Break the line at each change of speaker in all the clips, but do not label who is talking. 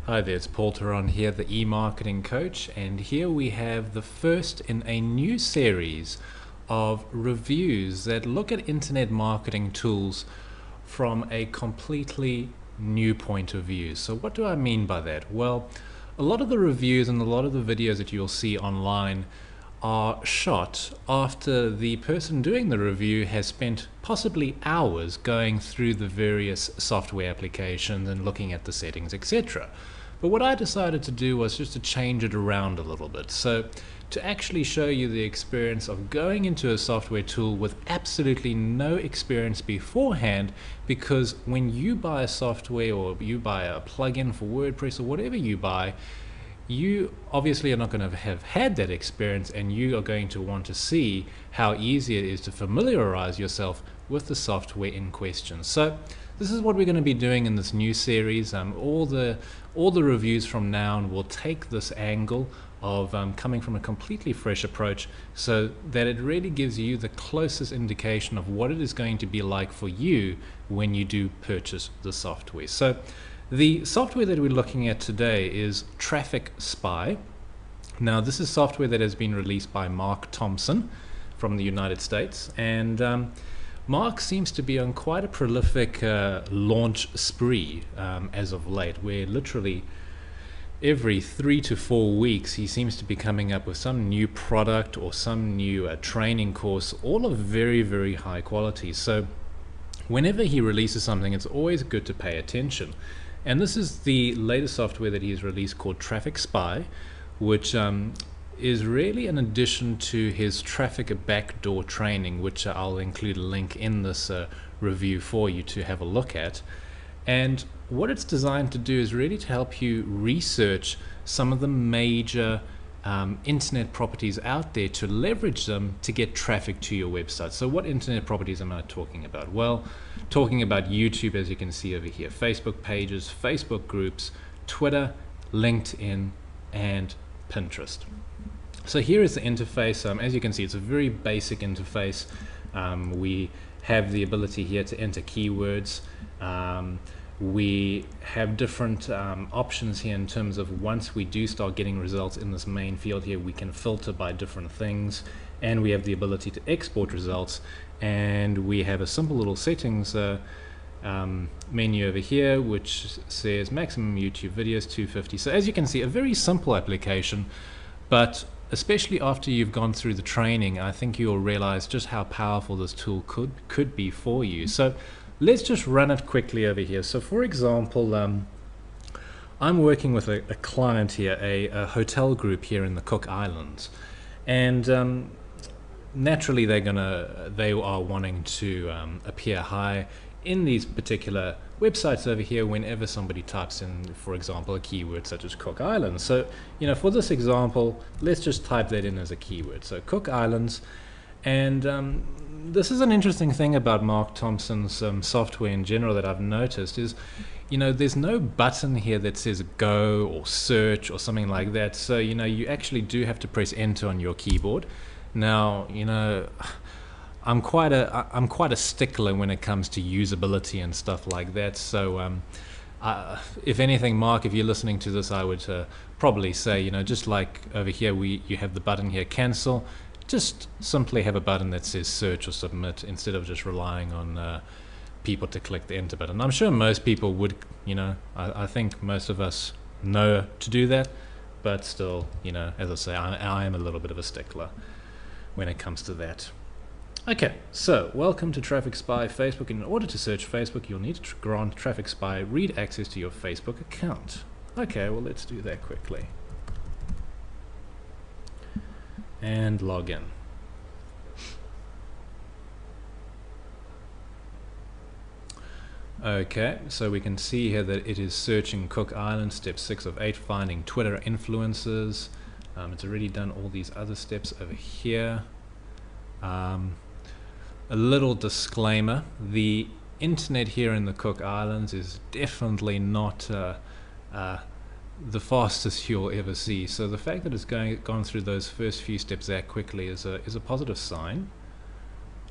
Hi there, it's Paul Teron here, the e-marketing coach, and here we have the first in a new series of reviews that look at internet marketing tools from a completely new point of view. So what do I mean by that? Well, a lot of the reviews and a lot of the videos that you'll see online are shot after the person doing the review has spent possibly hours going through the various software applications and looking at the settings, etc. But what I decided to do was just to change it around a little bit. So to actually show you the experience of going into a software tool with absolutely no experience beforehand, because when you buy a software or you buy a plugin for WordPress or whatever you buy, you obviously are not going to have had that experience, and you are going to want to see how easy it is to familiarize yourself with the software in question. So this is what we're going to be doing in this new series. All the reviews from now on will take this angle of coming from a completely fresh approach, so that it really gives you the closest indication of what it is going to be like for you when you do purchase the software. So the software that we're looking at today is Traffic Spy. Now, this is software that has been released by Mark Thompson from the United States, and Mark seems to be on quite a prolific launch spree as of late, where literally every 3 to 4 weeks he seems to be coming up with some new product or some new training course, all of very, very high quality. So whenever he releases something, it's always good to pay attention. And this is the latest software that he's released called Traffic Spy, which is really an addition to his traffic backdoor training, which I'll include a link in this review for you to have a look at. And what it's designed to do is really to help you research some of the major internet properties out there, to leverage them to get traffic to your website. So what internet properties am I talking about? Well, talking about YouTube, as you can see over here, Facebook pages, Facebook groups, Twitter, LinkedIn, and Pinterest. So here is the interface. As you can see, it's a very basic interface. We have the ability here to enter keywords. We have different options here in terms of, once we do start getting results in this main field here, we can filter by different things, and we have the ability to export results, and we have a simple little settings menu over here which says maximum YouTube videos 250. So as you can see, a very simple application, but especially after you've gone through the training, I think you'll realize just how powerful this tool could be for you. So let's just run it quickly over here. So for example, I'm working with a client here, a hotel group here in the Cook Islands, and naturally they are wanting to appear high in these particular websites over here whenever somebody types in, for example, a keyword such as Cook Islands. So, for this example, let's just type that in as a keyword. So Cook Islands. And this is an interesting thing about Mark Thompson's software in general that I've noticed is, there's no button here that says go or search or something like that. So, you actually do have to press enter on your keyboard. Now, I'm quite a stickler when it comes to usability and stuff like that. So if anything, Mark, if you're listening to this, I would probably say, just like over here, you have the button here, cancel. Just simply have a button that says search or submit, instead of just relying on people to click the enter button. I'm sure most people would, I think most of us know to do that, but still, as I say, I am a little bit of a stickler when it comes to that. Okay, so welcome to Traffic Spy Facebook. In order to search Facebook, you'll need to grant Traffic Spy read access to your Facebook account. Okay, well, let's do that quickly. And log in. Okay, so we can see here that it is searching Cook Islands, step 6 of 8, finding Twitter influencers. It's already done all these other steps over here. A little disclaimer: the internet here in the Cook Islands is definitely not the fastest you'll ever see. So the fact that it's gone through those first few steps that quickly is a positive sign.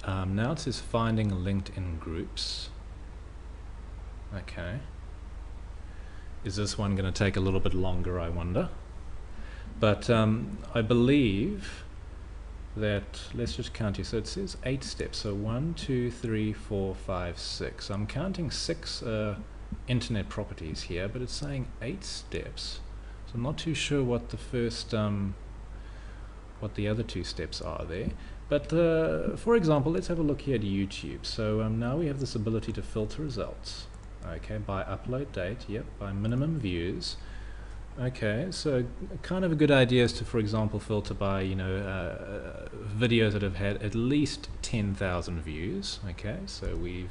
Now it says finding LinkedIn groups. Okay. Is this one going to take a little bit longer, I wonder? But I believe that, let's just count here. So it says 8 steps. So 1, 2, 3, 4, 5, 6. I'm counting 6 internet properties here, but it's saying 8 steps. So I'm not too sure what the first, what the other 2 steps are there. But for example, let's have a look here at YouTube. So now we have this ability to filter results. Okay, by upload date, yep, by minimum views. Okay, so kind of a good idea is to, for example, filter by, you know, videos that have had at least 10,000 views. Okay, so we've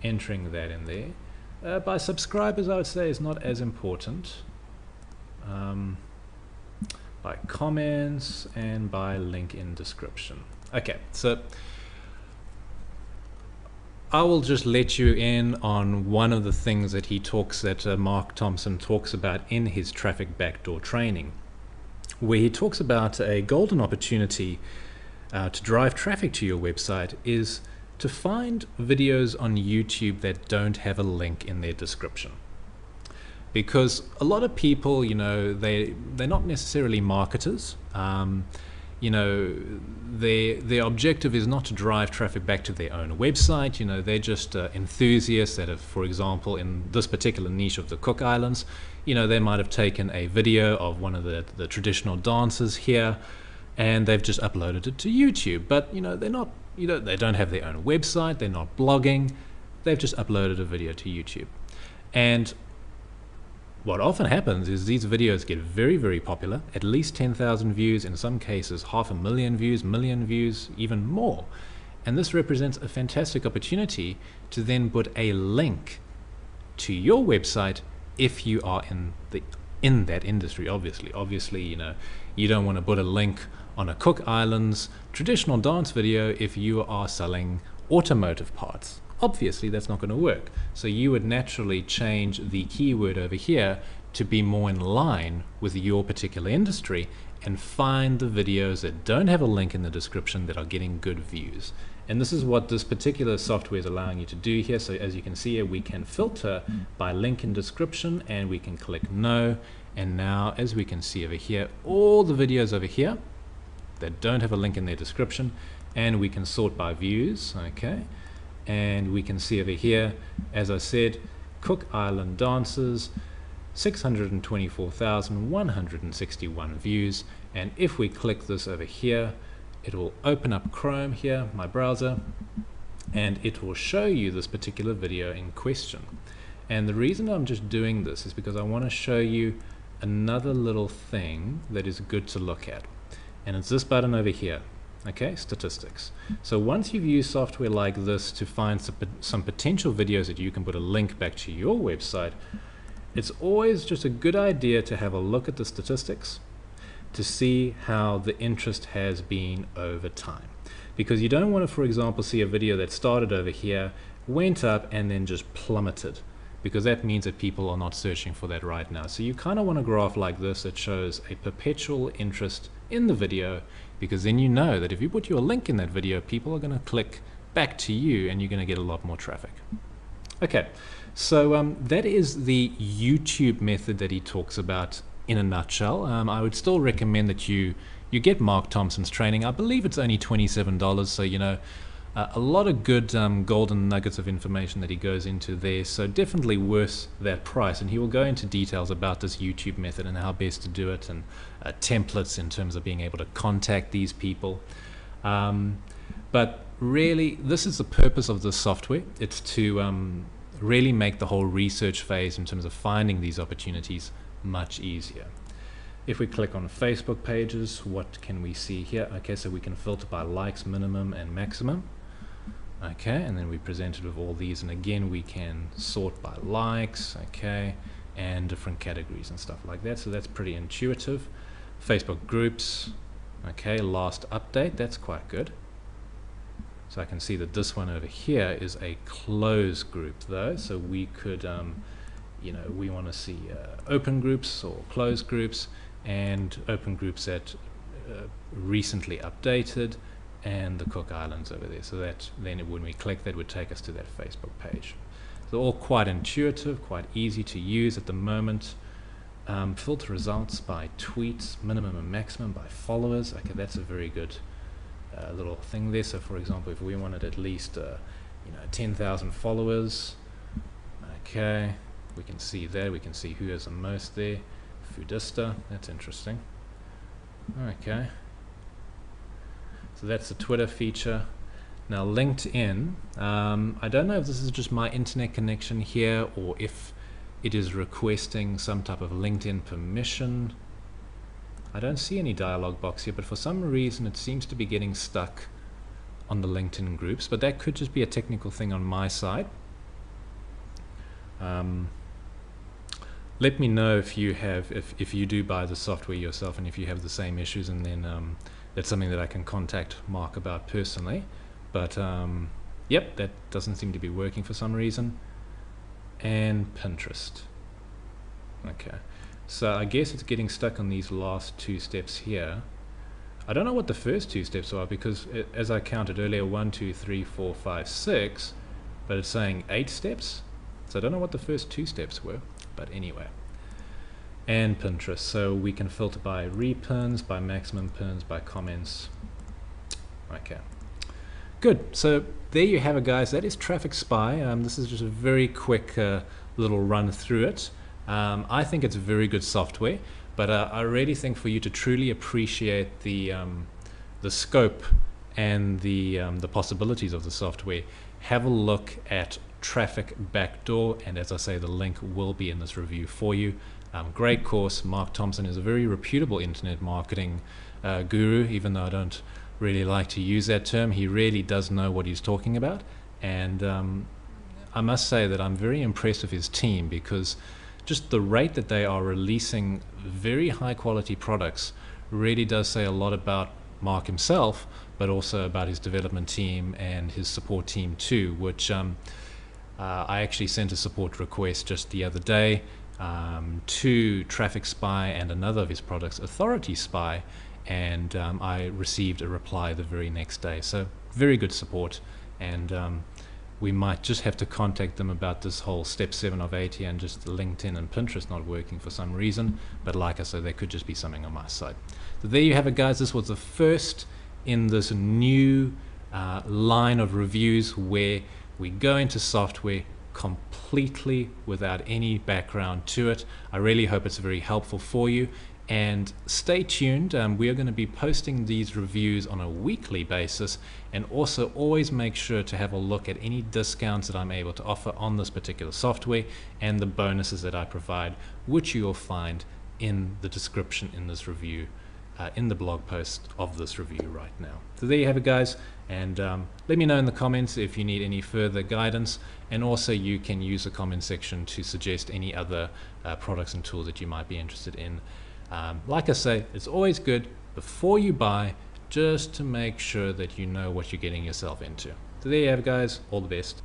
entering that in there. By subscribers, I would say is not as important. By comments and by link in description. Okay, so I will just let you in on one of the things that he talks, that Mark Thompson talks about in his traffic backdoor training, where he talks about a golden opportunity to drive traffic to your website is to find videos on YouTube that don't have a link in their description. Because a lot of people, you know, they're not necessarily marketers. You know, their objective is not to drive traffic back to their own website. You know, they're just enthusiasts that have, for example, in this particular niche of the Cook Islands, you know, they might have taken a video of one of the traditional dances here, and they've just uploaded it to YouTube. But, you know, they're not, you know, they don't have their own website, they're not blogging, they've just uploaded a video to YouTube. And what often happens is these videos get very, very popular, at least 10,000 views, in some cases 500,000 views, million views, even more. And this represents a fantastic opportunity to then put a link to your website if you are in that industry, obviously. Obviously, you know, you don't want to put a link on a Cook Islands traditional dance video if you are selling automotive parts. Obviously that's not going to work. So you would naturally change the keyword over here to be more in line with your particular industry and find the videos that don't have a link in the description that are getting good views. And this is what this particular software is allowing you to do here. So as you can see here, we can filter by link in description, and we can click no. And now, as we can see over here, all the videos over here that don't have a link in their description, and we can sort by views. Okay. And we can see over here, as I said, Cook Island dances, 624,161 views. And if we click this over here, it will open up Chrome here, my browser, and it will show you this particular video in question. And the reason I'm just doing this is because I want to show you another little thing that is good to look at. And it's this button over here. Okay, statistics. So once you've used software like this to find some potential videos that you can put a link back to your website, it's always just a good idea to have a look at the statistics to see how the interest has been over time. Because you don't want to, for example, see a video that started over here, went up, and then just plummeted, because that means that people are not searching for that right now. So you kind of want a graph like this that shows a perpetual interest in the video, because then you know that if you put your link in that video, people are going to click back to you and you're going to get a lot more traffic. Okay, so that is the YouTube method that he talks about in a nutshell. I would still recommend that you get Mark Thompson's training. I believe it's only $27, so you know, a lot of good golden nuggets of information that he goes into there, so definitely worth that price. And he will go into details about this YouTube method and how best to do it, and templates in terms of being able to contact these people. But really, this is the purpose of this software. It's to really make the whole research phase in terms of finding these opportunities much easier. If we click on Facebook pages, what can we see here? Okay, so we can filter by likes, minimum and maximum. Okay, and then we presented with all these, and again we can sort by likes, okay, and different categories and stuff like that. So that's pretty intuitive. Facebook groups, okay, last update, that's quite good. So I can see that this one over here is a closed group though, so we could you know, we want to see open groups or closed groups, and open groups that recently updated, and the Cook Islands over there. So that then when we click, that would take us to that Facebook page. They're all quite intuitive, quite easy to use at the moment. Filter results by tweets, minimum and maximum by followers. Okay, that's a very good little thing there. So for example, if we wanted at least 10,000 followers, okay, we can see there, we can see who has the most there. Foodista, that's interesting. Okay, so that's the Twitter feature. Now LinkedIn, I don't know if this is just my internet connection here or if it is requesting some type of LinkedIn permission. I don't see any dialog box here, but for some reason it seems to be getting stuck on the LinkedIn groups, but that could just be a technical thing on my side. Let me know if you have, if you do buy the software yourself and if you have the same issues, and then that's something that I can contact Mark about personally. But yep, that doesn't seem to be working for some reason. And Pinterest. Okay, so I guess it's getting stuck on these last two steps here. I don't know what the first two steps are, because as I counted earlier, 1, 2, 3, 4, 5, 6, but it's saying 8 steps. So I don't know what the first two steps were, but anyway. And Pinterest, so we can filter by repins, by maximum pins, by comments. Okay, good. So there you have it, guys. That is Traffic Spy. This is just a very quick little run through it. I think it's very good software, but I really think for you to truly appreciate the scope and the possibilities of the software, have a look at Traffic Backdoor, and as I say, the link will be in this review for you. Great course. Mark Thompson is a very reputable internet marketing guru, even though I don't really like to use that term. He really does know what he's talking about, and I must say that I'm very impressed with his team, because just the rate that they are releasing very high quality products really does say a lot about Mark himself, but also about his development team and his support team too, which I actually sent a support request just the other day to Traffic Spy and another of his products, Authority Spy, and I received a reply the very next day. So very good support, and we might just have to contact them about this whole step 7 of 80 and just LinkedIn and Pinterest not working for some reason, but like I said, there could just be something on my side. So there you have it, guys. This was the first in this new line of reviews where we go into software completely without any background to it. I really hope it's very helpful for you, and stay tuned. We are going to be posting these reviews on a weekly basis, and also always make sure to have a look at any discounts that I'm able to offer on this particular software and the bonuses that I provide, which you'll find in the description in this review, in the blog post of this review right now. So there you have it, guys, and let me know in the comments if you need any further guidance, and also you can use the comment section to suggest any other products and tools that you might be interested in. Like I say, it's always good before you buy just to make sure that you know what you're getting yourself into. So there you have it, guys. All the best.